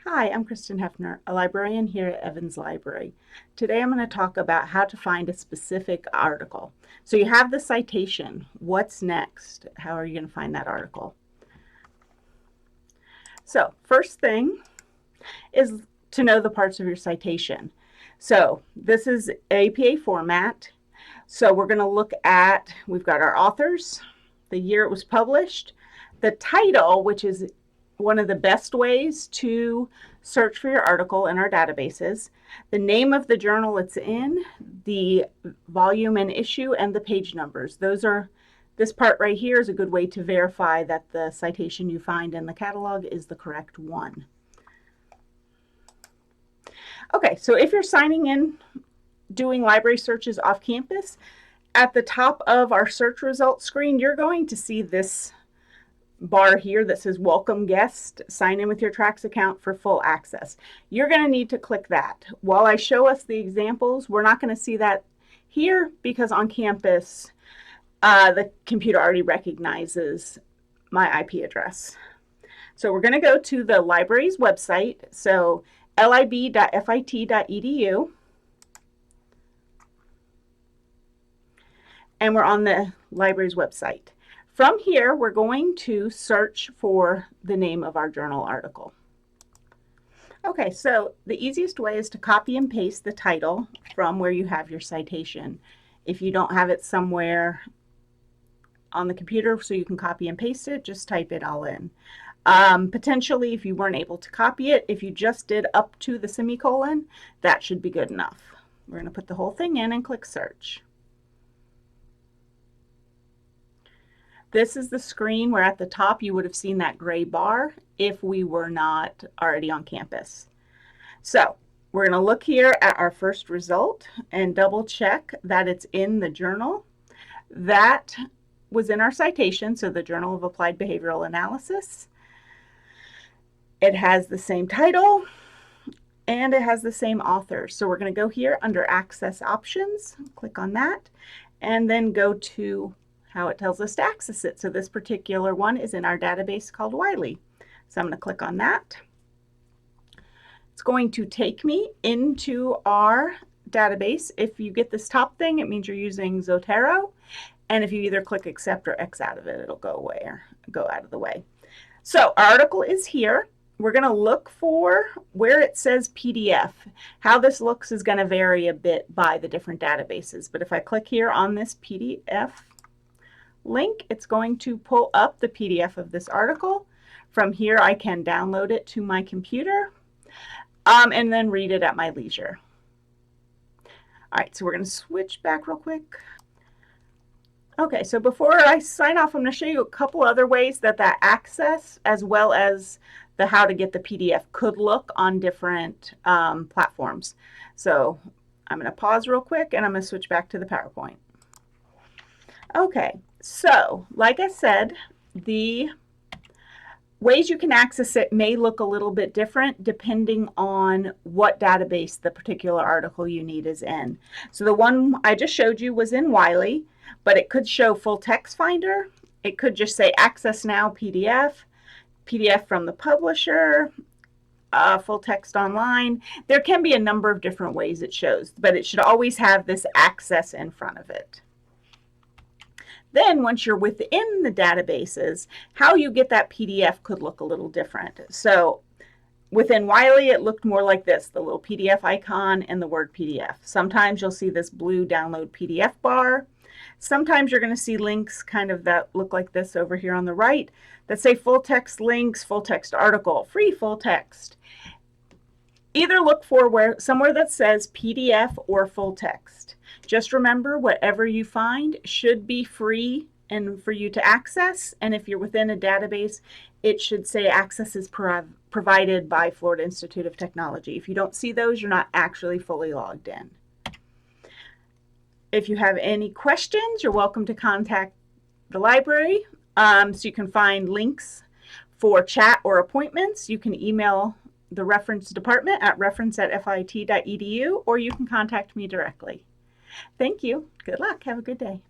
Hi, I'm Kristen Hefner, a librarian here at Evans Library. Today I'm going to talk about how to find a specific article. So you have the citation. What's next? How are you going to find that article? So first thing is to know the parts of your citation. So this is APA format. So we're going to look at, we've got our authors, the year it was published, the title, which is one of the best ways to search for your article in our databases, the name of the journal it's in, the volume and issue, and the page numbers. This part right here is a good way to verify that the citation you find in the catalog is the correct one. Okay, so if you're signing in doing library searches off campus, at the top of our search results screen, you're going to see this bar here that says welcome guest, sign in with your TRACS account for full access. You're going to need to click that. While I show us the examples, we're not going to see that here because on campus the computer already recognizes my IP address. So we're going to go to the library's website, so lib.fit.edu, and we're on the library's website. From here, we're going to search for the name of our journal article. Okay, so the easiest way is to copy and paste the title from where you have your citation. If you don't have it somewhere on the computer so you can copy and paste it, just type it all in. Potentially, if you weren't able to copy it, if you just did up to the semicolon, that should be good enough. We're going to put the whole thing in and click search. This is the screen where at the top you would have seen that gray bar if we were not already on campus. So we're going to look here at our first result and double check that it's in the journal. That was in our citation, so the Journal of Applied Behavioral Analysis. It has the same title and it has the same author. So we're going to go here under Access Options, click on that, and then go to how it tells us to access it. So this particular one is in our database called Wiley. So I'm going to click on that. It's going to take me into our database. If you get this top thing, it means you're using Zotero. And if you either click accept or X out of it, it'll go away or go out of the way. So our article is here. We're going to look for where it says PDF. How this looks is going to vary a bit by the different databases. But if I click here on this PDF link, it's going to pull up the PDF of this article. From here, I can download it to my computer and then read it at my leisure. All right, so we're going to switch back real quick. Okay, so before I sign off, I'm going to show you a couple other ways that access, as well as the how to get the PDF, could look on different platforms. So I'm going to pause real quick and I'm going to switch back to the PowerPoint. Okay, so like I said, the ways you can access it may look a little bit different depending on what database the particular article you need is in. So the one I just showed you was in Wiley, but it could show Full Text Finder. It could just say Access Now PDF, PDF from the publisher, Full Text Online. There can be a number of different ways it shows, but it should always have this access in front of it. Then once you're within the databases, how you get that PDF could look a little different. So within Wiley, it looked more like this, the little PDF icon and the word PDF. Sometimes you'll see this blue download PDF bar. Sometimes you're going to see links kind of that look like this over here on the right that say full text links, full text article, free full text. Either look for somewhere that says PDF or full text. Just remember, whatever you find should be free and for you to access. And if you're within a database, it should say access is provided by Florida Institute of Technology. If you don't see those, you're not actually fully logged in. If you have any questions, you're welcome to contact the library. So you can find links for chat or appointments. You can email the reference department at reference@fit.edu, or you can contact me directly. Thank you. Good luck. Have a good day.